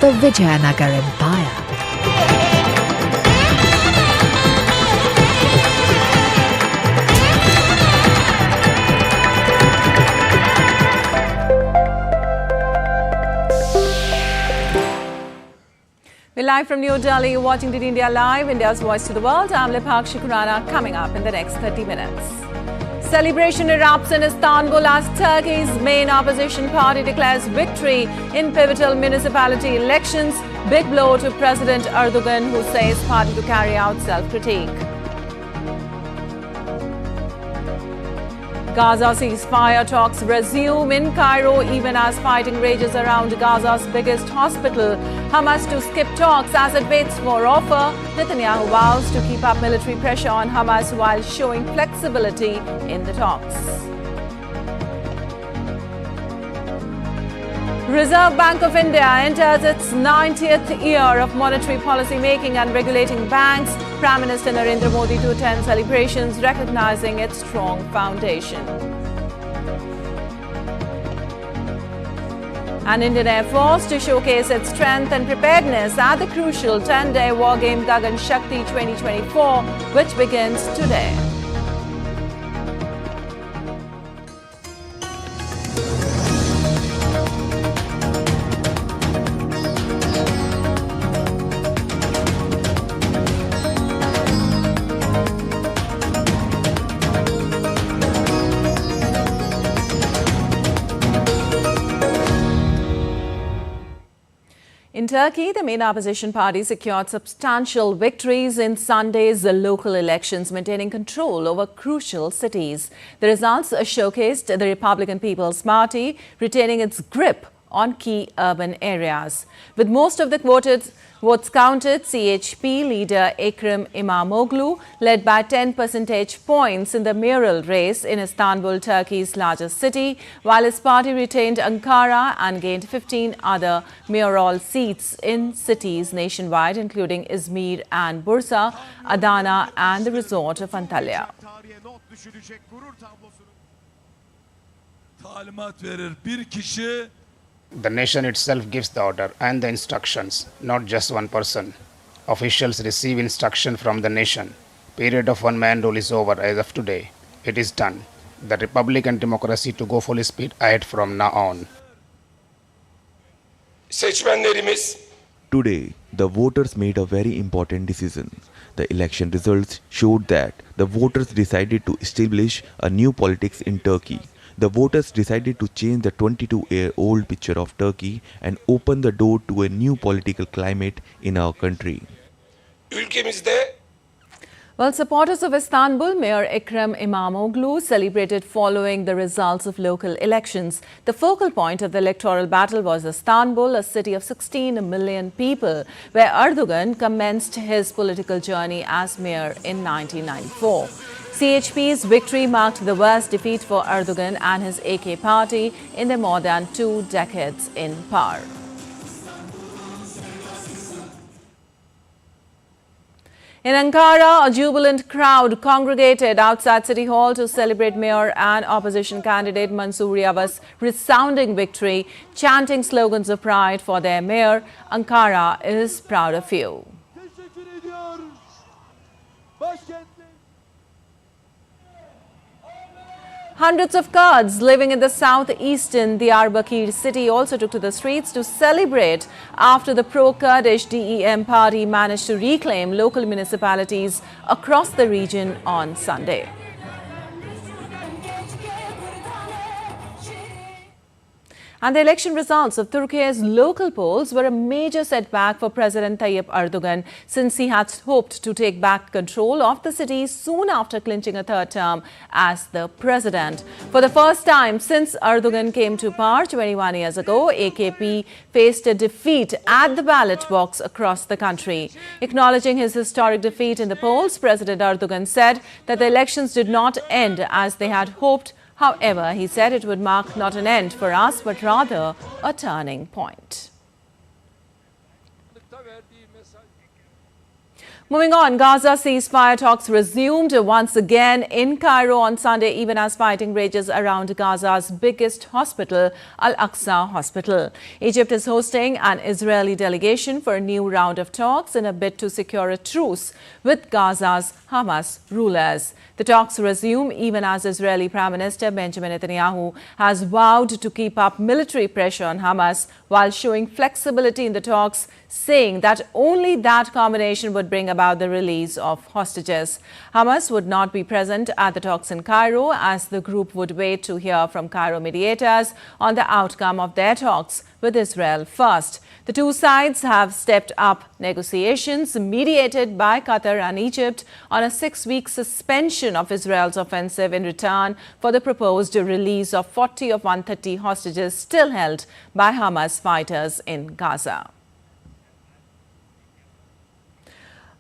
the Vijayanagar Empire. We're live from New Delhi, you're watching DD India Live, India's voice to the world. I'm Lipakshi Kurana, coming up in the next 30 minutes. Celebration erupts in Istanbul as Turkey's main opposition party declares victory in pivotal municipality elections. Big blow to President Erdogan, who says party to carry out self-critique. Gaza ceasefire talks resume in Cairo even as fighting rages around Gaza's biggest hospital. Hamas to skip talks as it waits for offer. Netanyahu vows to keep up military pressure on Hamas while showing flexibility in the talks. Reserve Bank of India enters its 90th year of monetary policy making and regulating banks. Prime Minister Narendra Modi to attend celebrations recognizing its strong foundation. An Indian Air Force to showcase its strength and preparedness at the crucial 10-day war game Gagan Shakti 2024, which begins today. In Turkey, the main opposition party secured substantial victories in Sunday's local elections, maintaining control over crucial cities. The results showcased the Republican People's Party retaining its grip on key urban areas. With most of the votes counted, CHP leader Ekrem İmamoğlu led by 10 percentage points in the mayoral race in Istanbul, Turkey's largest city, while his party retained Ankara and gained 15 other mayoral seats in cities nationwide, including Izmir and Bursa, Adana and the resort of Antalya. The nation itself gives the order and the instructions, not just one person. Officials receive instruction from the nation. Period of one-man rule is over as of today. It is done. The republic and democracy to go full speed ahead from now on. Today, the voters made a very important decision. The election results showed that the voters decided to establish a new politics in Turkey. The voters decided to change the 22-year-old picture of Turkey and open the door to a new political climate in our country. Well, supporters of Istanbul Mayor Ekrem İmamoğlu celebrated following the results of local elections. The focal point of the electoral battle was Istanbul, a city of 16 million people, where Erdogan commenced his political journey as mayor in 1994. CHP's victory marked the worst defeat for Erdogan and his AK party in their more than 2 decades in power. In Ankara, a jubilant crowd congregated outside City Hall to celebrate Mayor and opposition candidate Mansur Yavaş's resounding victory, chanting slogans of pride for their mayor. Ankara is proud of you. Hundreds of Kurds living in the southeastern Diyarbakir city also took to the streets to celebrate after the pro-Kurdish DEM party managed to reclaim local municipalities across the region on Sunday. And the election results of Turkey's local polls were a major setback for President Tayyip Erdogan, since he had hoped to take back control of the city soon after clinching a third term as the president. For the first time since Erdogan came to power 21 years ago, AKP faced a defeat at the ballot box across the country. Acknowledging his historic defeat in the polls, President Erdogan said that the elections did not end as they had hoped. However, he said it would mark not an end for us, but rather a turning point. Moving on, Gaza ceasefire talks resumed once again in Cairo on Sunday, even as fighting rages around Gaza's biggest hospital, Al-Aqsa Hospital. Egypt is hosting an Israeli delegation for a new round of talks in a bid to secure a truce with Gaza's Hamas rulers. The talks resume even as Israeli Prime Minister Benjamin Netanyahu has vowed to keep up military pressure on Hamas while showing flexibility in the talks, saying that only that combination would bring about the release of hostages. Hamas would not be present at the talks in Cairo, as the group would wait to hear from Cairo mediators on the outcome of their talks with Israel first. The two sides have stepped up negotiations mediated by Qatar and Egypt on a 6-week suspension of Israel's offensive in return for the proposed release of 40 of 130 hostages still held by Hamas fighters in Gaza.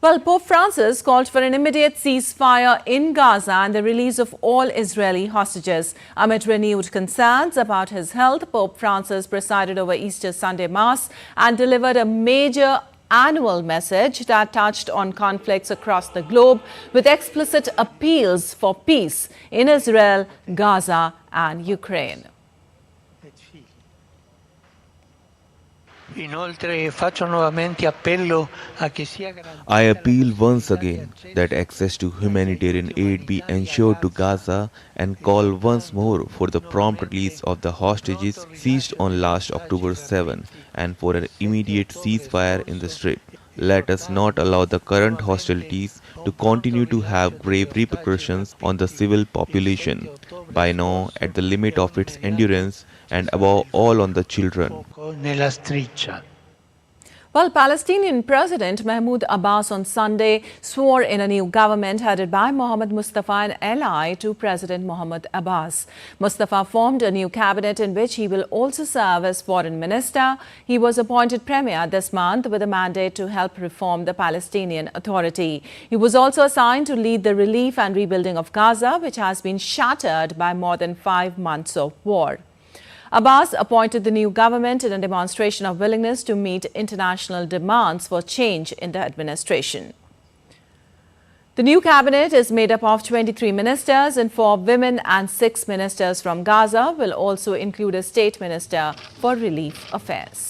Well, Pope Francis called for an immediate ceasefire in Gaza and the release of all Israeli hostages. Amid renewed concerns about his health, Pope Francis presided over Easter Sunday Mass and delivered a major annual message that touched on conflicts across the globe, with explicit appeals for peace in Israel, Gaza and Ukraine. I appeal once again that access to humanitarian aid be ensured to Gaza and call once more for the prompt release of the hostages seized on last October 7 and for an immediate ceasefire in the Strip. Let us not allow the current hostilities to continue to have grave repercussions on the civil population, by now at the limit of its endurance, and above all on the children. Well, Palestinian President Mahmoud Abbas on Sunday swore in a new government headed by Mohammed Mustafa, an ally to President Mohammed Abbas. Mustafa formed a new cabinet in which he will also serve as foreign minister. He was appointed premier this month with a mandate to help reform the Palestinian Authority. He was also assigned to lead the relief and rebuilding of Gaza, which has been shattered by more than 5 months of war. Abbas appointed the new government in a demonstration of willingness to meet international demands for change in the administration. The new cabinet is made up of 23 ministers and 4 women, and 6 ministers from Gaza will also include a state minister for relief affairs.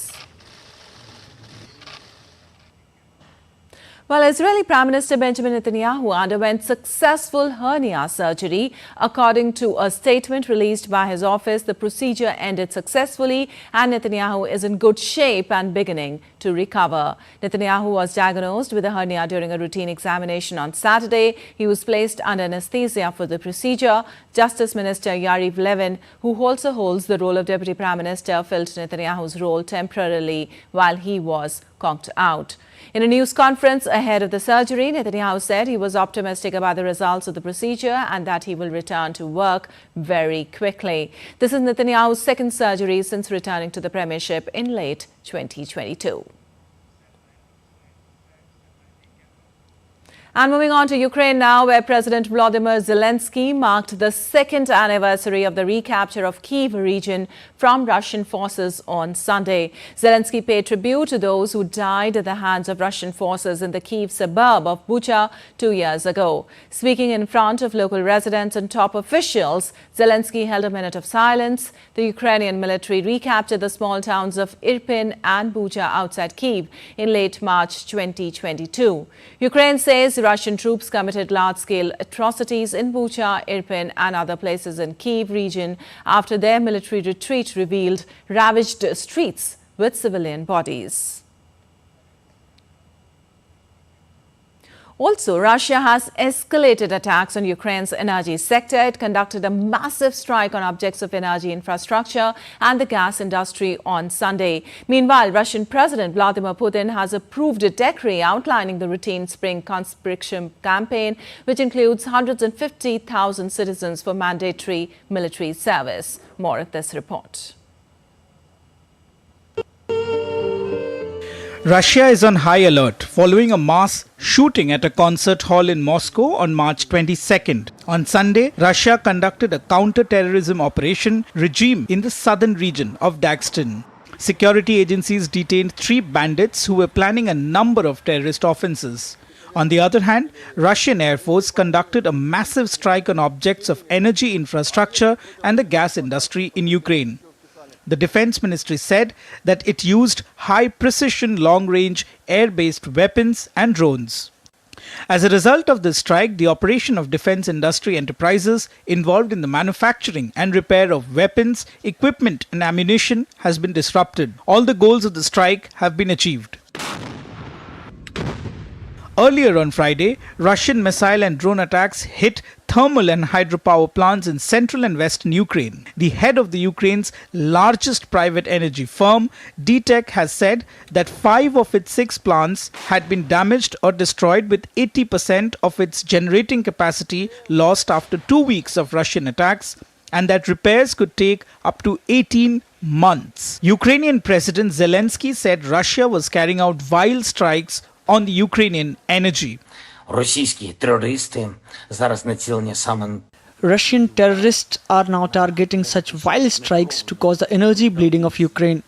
Well, Israeli Prime Minister Benjamin Netanyahu underwent successful hernia surgery. According to a statement released by his office, the procedure ended successfully and Netanyahu is in good shape and beginning to recover. Netanyahu was diagnosed with a hernia during a routine examination on Saturday. He was placed under anesthesia for the procedure. Justice Minister Yariv Levin, who also holds the role of Deputy Prime Minister, filled Netanyahu's role temporarily while he was conked out. In a news conference ahead of the surgery, Netanyahu said he was optimistic about the results of the procedure and that he will return to work very quickly. This is Netanyahu's second surgery since returning to the premiership in late 2022. And moving on to Ukraine now, where President Volodymyr Zelensky marked the 2nd anniversary of the recapture of Kyiv region from Russian forces on Sunday. Zelensky paid tribute to those who died at the hands of Russian forces in the Kyiv suburb of Bucha 2 years ago. Speaking in front of local residents and top officials, Zelensky held a minute of silence. The Ukrainian military recaptured the small towns of Irpin and Bucha outside Kyiv in late March 2022. Ukraine says Russian troops committed large-scale atrocities in Bucha, Irpin and other places in Kyiv region after their military retreat revealed ravaged streets with civilian bodies. Also, Russia has escalated attacks on Ukraine's energy sector. It conducted a massive strike on objects of energy infrastructure and the gas industry on Sunday. Meanwhile, Russian President Vladimir Putin has approved a decree outlining the routine spring conscription campaign, which includes 150,000 citizens for mandatory military service. More of this report. Russia is on high alert following a mass shooting at a concert hall in Moscow on March 22nd. On Sunday, Russia conducted a counter-terrorism operation regime in the southern region of Dagestan. Security agencies detained 3 bandits who were planning a number of terrorist offences. On the other hand, Russian Air Force conducted a massive strike on objects of energy infrastructure and the gas industry in Ukraine. The Defense Ministry said that it used high-precision long-range air-based weapons and drones. As a result of this strike, the operation of defense industry enterprises involved in the manufacturing and repair of weapons, equipment and ammunition has been disrupted. All the goals of the strike have been achieved. Earlier on Friday, Russian missile and drone attacks hit thermal and hydropower plants in central and western Ukraine. The head of the Ukraine's largest private energy firm, DTEK, has said that 5 of its 6 plants had been damaged or destroyed, with 80% of its generating capacity lost after 2 weeks of Russian attacks, and that repairs could take up to 18 months. Ukrainian President Zelensky said Russia was carrying out vile strikes on the Ukrainian energy. Російські терористи зараз націлені саме. Russian terrorists are now targeting such vile strikes to cause the energy bleeding of Ukraine.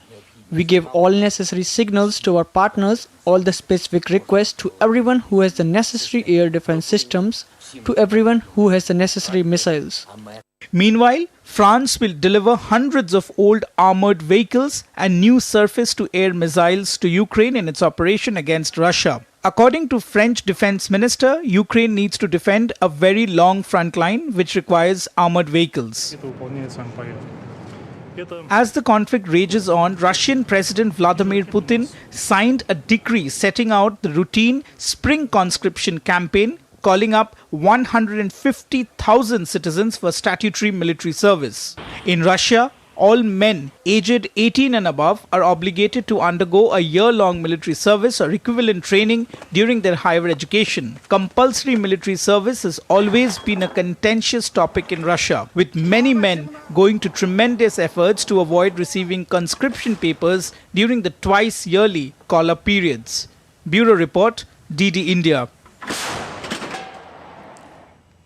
We gave all necessary signals to our partners, all the specific requests to everyone who has the necessary air defense systems, to everyone who has the necessary missiles. Meanwhile, France will deliver hundreds of old armored vehicles and new surface-to-air missiles to Ukraine in its operation against Russia. According to French Defense Minister, Ukraine needs to defend a very long front line which requires armored vehicles. As the conflict rages on, Russian President Vladimir Putin signed a decree setting out the routine spring conscription campaign, calling up 150,000 citizens for statutory military service. In Russia, all men aged 18 and above are obligated to undergo a year-long military service or equivalent training during their higher education. Compulsory military service has always been a contentious topic in Russia, with many men going to tremendous efforts to avoid receiving conscription papers during the twice-yearly call-up periods. Bureau Report, DD India.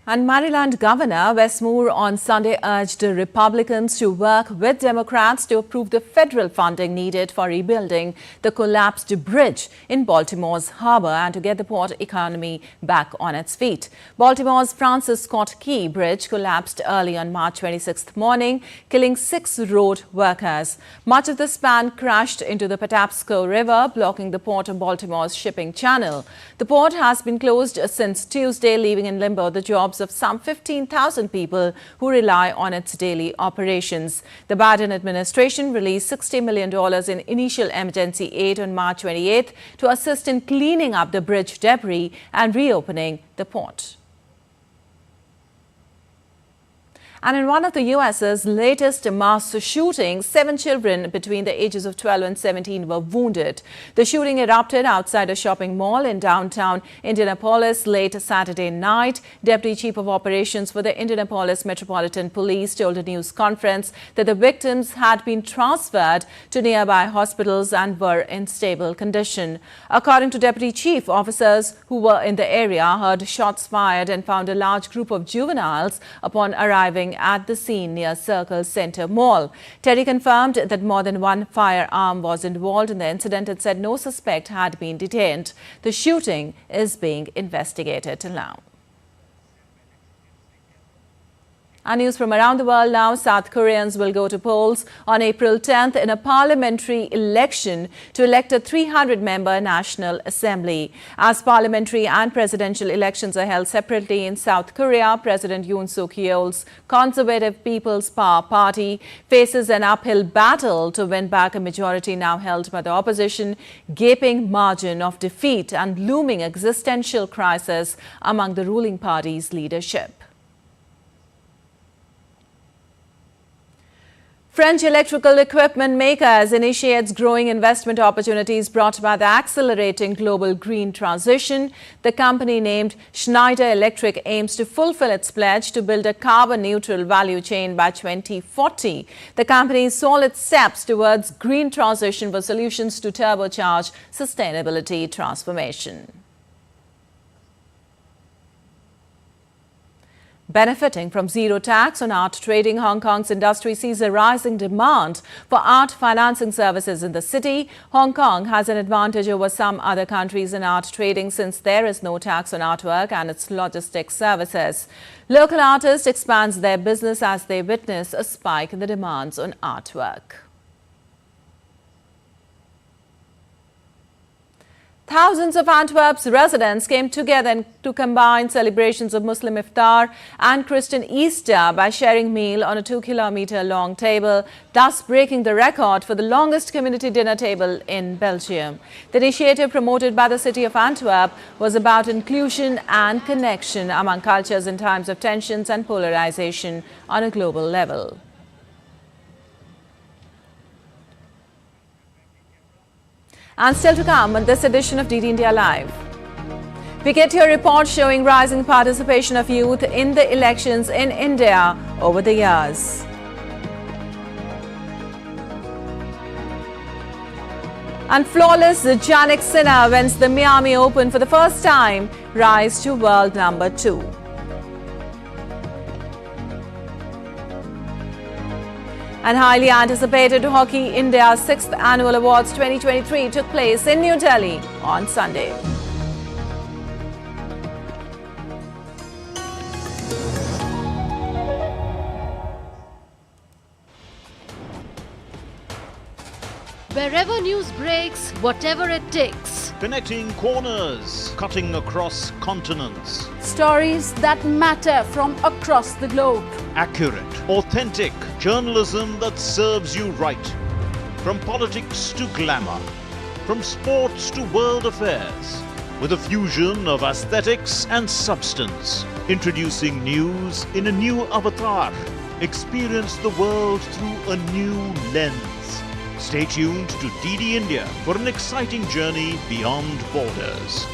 And Maryland Governor Wes Moore on Sunday urged Republicans to work with Democrats to approve the federal funding needed for rebuilding the collapsed bridge in Baltimore's harbor and to get the port economy back on its feet. Baltimore's Francis Scott Key Bridge collapsed early on March 26th morning, killing 6 road workers. Much of the span crashed into the Patapsco River, blocking the port of Baltimore's shipping channel. The port has been closed since Tuesday, leaving in limbo the jobs of some 15,000 people who rely on its daily operations. The Biden administration released $60 million in initial emergency aid on March 28th to assist in cleaning up the bridge debris and reopening the port. And in one of the U.S.'s latest mass shootings, 7 children between the ages of 12 and 17 were wounded. The shooting erupted outside a shopping mall in downtown Indianapolis late Saturday night. Deputy Chief of Operations for the Indianapolis Metropolitan Police told a news conference that the victims had been transferred to nearby hospitals and were in stable condition. According to Deputy Chief, officers who were in the area heard shots fired and found a large group of juveniles upon arriving at the scene near Circle Center Mall. Terry confirmed that more than one firearm was involved in the incident and said no suspect had been detained. The shooting is being investigated now. And news from around the world now. South Koreans will go to polls on April 10th in a parliamentary election to elect a 300-member National Assembly. As parliamentary and presidential elections are held separately in South Korea, President Yoon Suk-yeol's Conservative People's Power Party faces an uphill battle to win back a majority now held by the opposition, gaping margin of defeat and looming existential crisis among the ruling party's leadership. French electrical equipment makers initiates growing investment opportunities brought by the accelerating global green transition. The company named Schneider Electric aims to fulfill its pledge to build a carbon-neutral value chain by 2040. The company's solid steps towards green transition were solutions to turbocharge sustainability transformation. Benefiting from zero tax on art trading, Hong Kong's industry sees a rising demand for art financing services in the city. Hong Kong has an advantage over some other countries in art trading since there is no tax on artwork and its logistics services. Local artists expand their business as they witness a spike in the demands on artwork. Thousands of Antwerp's residents came together to combine celebrations of Muslim Iftar and Christian Easter by sharing meal on a 2-kilometer-long table, thus breaking the record for the longest community dinner table in Belgium. The initiative, promoted by the city of Antwerp, was about inclusion and connection among cultures in times of tensions and polarization on a global level. And still to come on this edition of DD India Live. We get your report showing rising participation of youth in the elections in India over the years. And flawless Jannik Sinner wins the Miami Open for the first time, rise to world number 2. And highly anticipated Hockey India's 6th Annual Awards 2023 took place in New Delhi on Sunday. Wherever news breaks, whatever it takes. Connecting corners, cutting across continents. Stories that matter from across the globe. Accurate, authentic journalism that serves you right. From politics to glamour, from sports to world affairs, with a fusion of aesthetics and substance. Introducing news in a new avatar. Experience the world through a new lens. Stay tuned to DD India for an exciting journey beyond borders.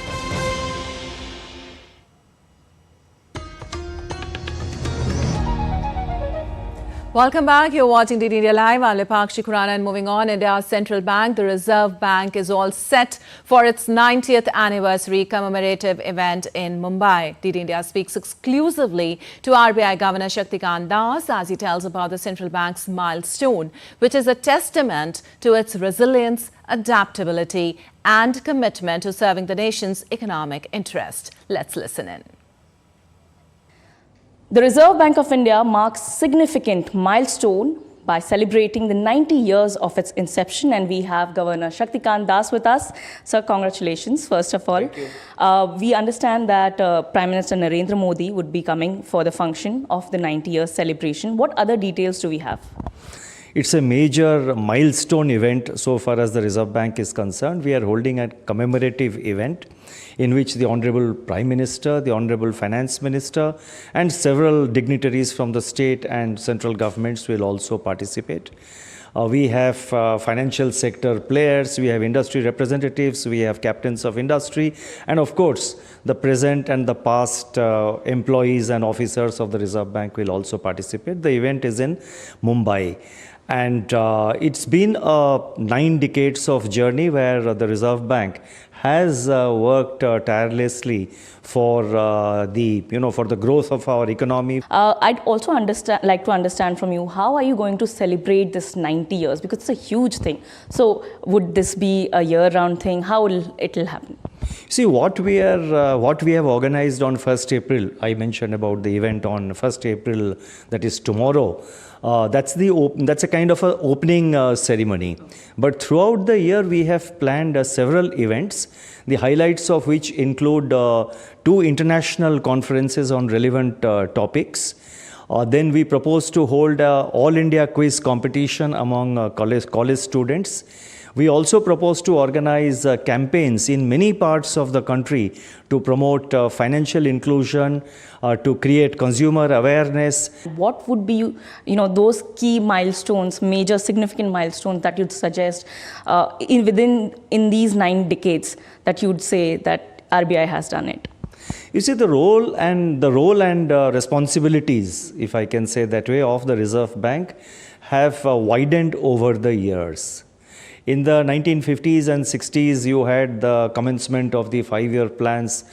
Welcome back. You're watching DD India Live. I'm Lipakshi Khurana, and moving on, India's central bank, the Reserve Bank, is all set for its 90th anniversary commemorative event in Mumbai. DD India speaks exclusively to RBI Governor Shaktikant Das as he tells about the central bank's milestone, which is a testament to its resilience, adaptability and commitment to serving the nation's economic interest. Let's listen in. The Reserve Bank of India marks significant milestone by celebrating the 90 years of its inception, and we have Governor Shaktikant Das with us. Sir, congratulations, first of all. Thank you. We understand that Prime Minister Narendra Modi would be coming for the function of the 90-year celebration. What other details do we have? It's a major milestone event so far as the Reserve Bank is concerned. We are holding a commemorative event in which the Honorable Prime Minister, the Honorable Finance Minister and several dignitaries from the state and central governments will also participate. We have financial sector players, we have industry representatives, we have captains of industry, and of course, the present and the past employees and officers of the Reserve Bank will also participate. The event is in Mumbai. And it's been 9 decades of journey where the Reserve Bank has worked tirelessly for the growth of our economy. I'd also like to understand from you, how are you going to celebrate this 90 years? Because it's a huge thing. So would this be a year-round thing? How will it happen? See, what we have organized on 1st April, I mentioned about the event on 1st April, that is tomorrow. That's a kind of an opening ceremony. But throughout the year, we have planned several events, the highlights of which include 2 international conferences on relevant topics. Then we propose to hold an All India quiz competition among college students. We also propose to organize campaigns in many parts of the country to promote financial inclusion, to create consumer awareness. What would be, those key milestones, major significant milestones that you'd suggest in these 9 decades that you'd say that RBI has done it? You see, the role and responsibilities, if I can say that way, of the Reserve Bank have widened over the years. In the 1950s and 60s, you had the commencement of the 5-year plans.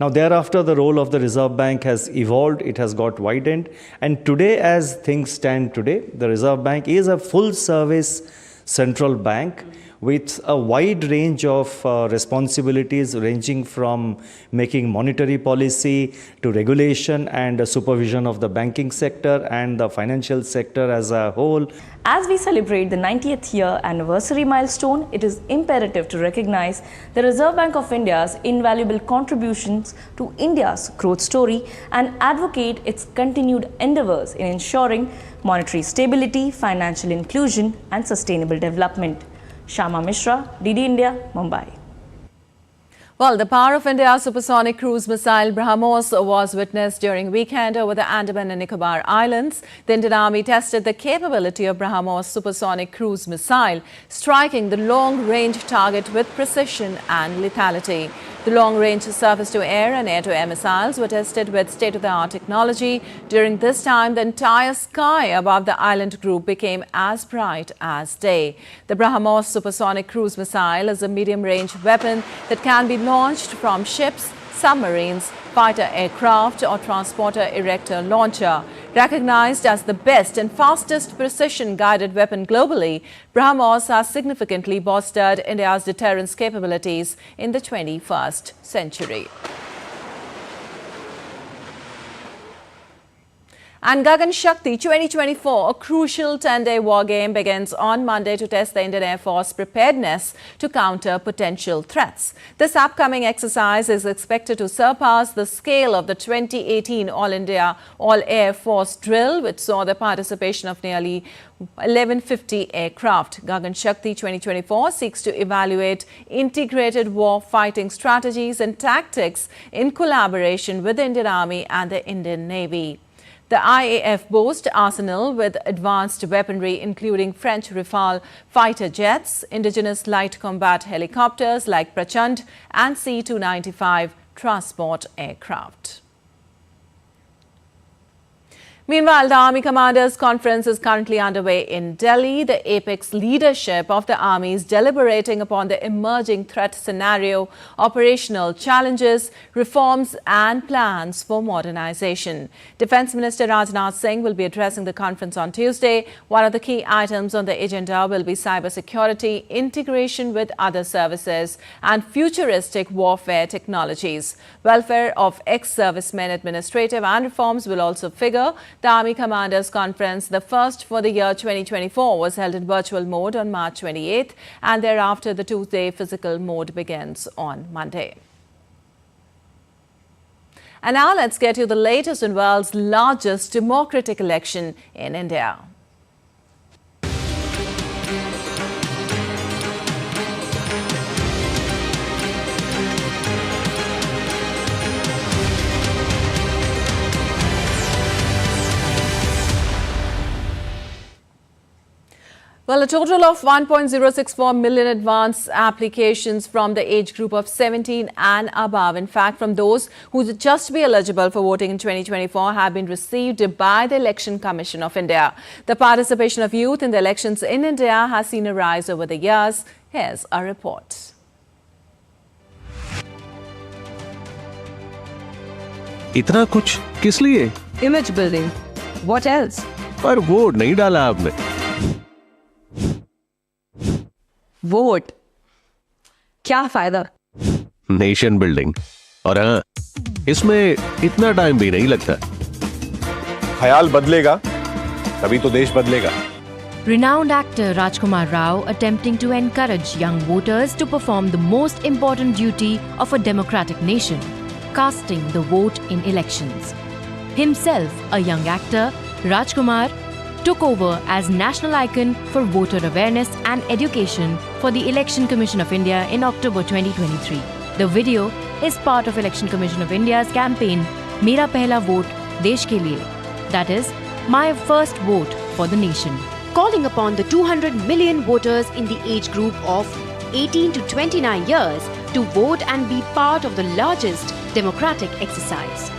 Now, thereafter, the role of the Reserve Bank has evolved, it has got widened, and today, as things stand today, the Reserve Bank is a full-service central bank with a wide range of responsibilities ranging from making monetary policy to regulation and supervision of the banking sector and the financial sector as a whole. As we celebrate the 90th year anniversary milestone, it is imperative to recognize the Reserve Bank of India's invaluable contributions to India's growth story and advocate its continued endeavors in ensuring monetary stability, financial inclusion and sustainable development. Shama Mishra, DD India, Mumbai. Well, the power of India's supersonic cruise missile BrahMos was witnessed during weekend over the Andaman and Nicobar Islands. The Indian Army tested the capability of BrahMos supersonic cruise missile, striking the long-range target with precision and lethality. The long-range surface-to-air and air-to-air missiles were tested with state-of-the-art technology. During this time, the entire sky above the island group became as bright as day. The BrahMos supersonic cruise missile is a medium-range weapon that can be launched from ships, submarines, fighter aircraft or transporter erector launcher. Recognized as the best and fastest precision-guided weapon globally, BrahMos has significantly bolstered India's deterrence capabilities in the 21st century. And Gagan Shakti 2024, a crucial 10-day war game, begins on Monday to test the Indian Air Force preparedness to counter potential threats. This upcoming exercise is expected to surpass the scale of the 2018 All India All Air Force drill, which saw the participation of nearly 1150 aircraft. Gagan Shakti 2024 seeks to evaluate integrated war fighting strategies and tactics in collaboration with the Indian Army and the Indian Navy. The IAF boasts arsenal with advanced weaponry including French Rafale fighter jets, indigenous light combat helicopters like Prachand and C-295 transport aircraft. Meanwhile, the Army Commanders Conference is currently underway in Delhi. The apex leadership of the Army is deliberating upon the emerging threat scenario, operational challenges, reforms and plans for modernization. Defence Minister Rajnath Singh will be addressing the conference on Tuesday. One of the key items on the agenda will be cybersecurity, integration with other services and futuristic warfare technologies. Welfare of ex-servicemen, administrative and reforms will also figure. The Army Commanders Conference, the first for the year 2024, was held in virtual mode on March 28th, and thereafter the two-day physical mode begins on Monday. And now let's get you the latest in the world's largest democratic election in India. Well, a total of 1.064 million advance applications from the age group of 17 and above, in fact, from those who would just be eligible for voting in 2024, have been received by the Election Commission of India. The participation of youth in the elections in India has seen a rise over the years. Here's a report. इतना कुछ किस लिए? Image building. What else? पर vote नहीं डाला आपने. Vote क्या फायदा? Nation building. और हाँ, इसमें इतना टाइम भी नहीं लगता. ख्याल बदलेगा तभी तो देश बदलेगा. Renowned actor Rajkumar Rao attempting to encourage young voters to perform the most important duty of a democratic nation, casting the vote in elections. Himself a young actor, Rajkumar took over as national icon for voter awareness and education for the Election Commission of India in October 2023. The video is part of Election Commission of India's campaign Mera Pehla Vote Desh Ke Liye, that is, my first vote for the nation. Calling upon the 200 million voters in the age group of 18 to 29 years to vote and be part of the largest democratic exercise.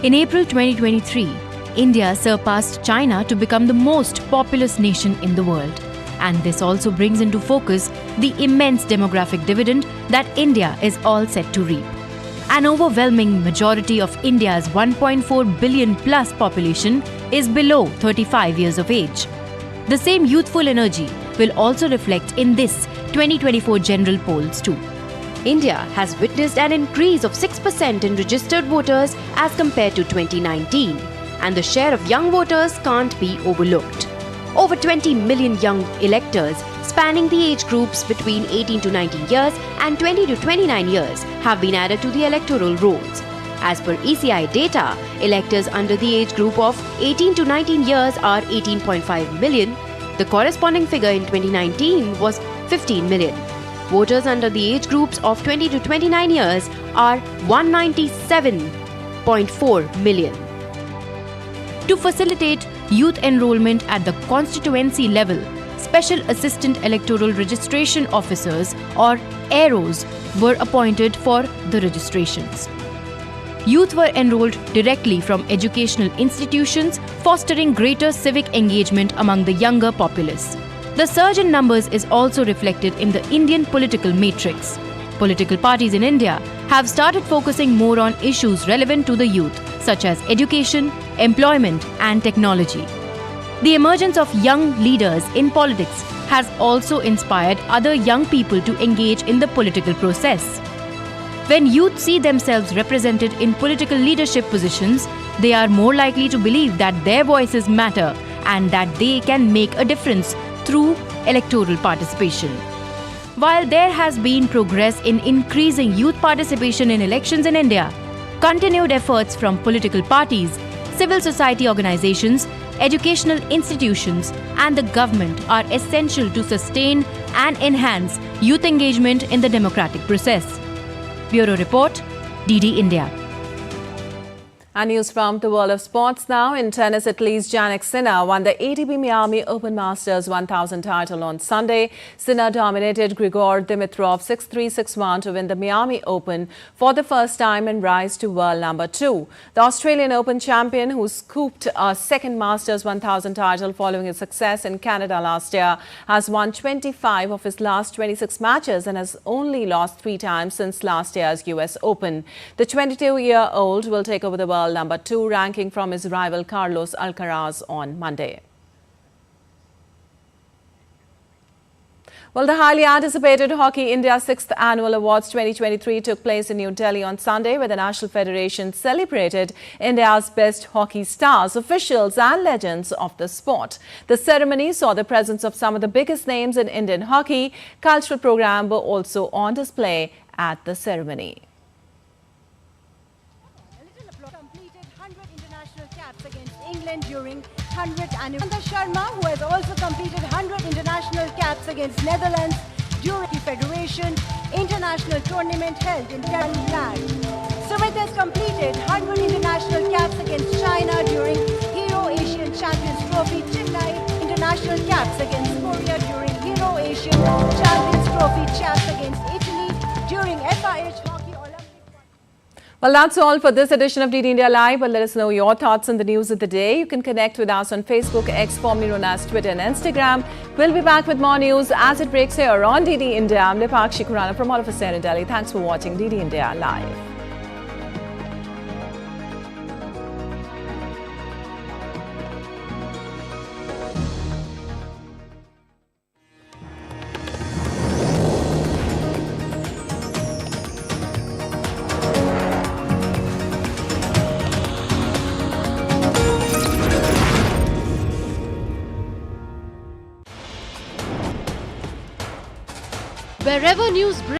In April 2023, India surpassed China to become the most populous nation in the world. And this also brings into focus the immense demographic dividend that India is all set to reap. An overwhelming majority of India's 1.4 billion plus population is below 35 years of age. The same youthful energy will also reflect in this 2024 general polls too. India has witnessed an increase of 6% in registered voters as compared to 2019, and the share of young voters can't be overlooked. Over 20 million young electors spanning the age groups between 18 to 19 years and 20 to 29 years have been added to the electoral rolls. As per ECI data, electors under the age group of 18 to 19 years are 18.5 million. The corresponding figure in 2019 was 15 million. Voters under the age groups of 20 to 29 years are 197.4 million. To facilitate youth enrollment at the constituency level, Special Assistant Electoral Registration Officers or AEROs were appointed for the registrations. Youth were enrolled directly from educational institutions, fostering greater civic engagement among the younger populace. The surge in numbers is also reflected in the Indian political matrix. Political parties in India have started focusing more on issues relevant to the youth, such as education, employment, and technology. The emergence of young leaders in politics has also inspired other young people to engage in the political process. When youth see themselves represented in political leadership positions, they are more likely to believe that their voices matter and that they can make a difference through electoral participation. While there has been progress in increasing youth participation in elections in India, continued efforts from political parties, civil society organizations, educational institutions, and the government are essential to sustain and enhance youth engagement in the democratic process. Bureau Report, DD India. And news from the world of sports now. In tennis, Italy's Jannik Sinner won the ATP Miami Open Masters 1000 title on Sunday. Sinner dominated Grigor Dimitrov 6-3, 6-1 to win the Miami Open for the first time and rise to world number 2. The Australian Open champion, who scooped a second Masters 1000 title following his success in Canada last year, has won 25 of his last 26 matches and has only lost 3 times since last year's US Open. The 22-year-old will take over the world number 2 ranking from his rival Carlos Alcaraz on Monday. Well, the highly anticipated Hockey India's 6th Annual Awards 2023 took place in New Delhi on Sunday, where the National Federation celebrated India's best hockey stars, officials and legends of the sport. The ceremony saw the presence of some of the biggest names in Indian hockey. Cultural programs were also on display at the ceremony. During 100th anniversary. Sharma, who has also completed 100 international caps against Netherlands during the Federation International Tournament held in Thailand. Sumit has completed 100 international caps against China during Hero Asian Champions Trophy, Chennai international caps against Korea during Hero Asian Champions Trophy, caps against Italy during FIH Hockey. Well, that's all for this edition of DD India Live. But let us know your thoughts on the news of the day. You can connect with us on Facebook, X, formerly known as Twitter and Instagram. We'll be back with more news as it breaks here on DD India. I'm Nipakshi Kurana from all of us here in Delhi. Thanks for watching DD India Live. Wherever news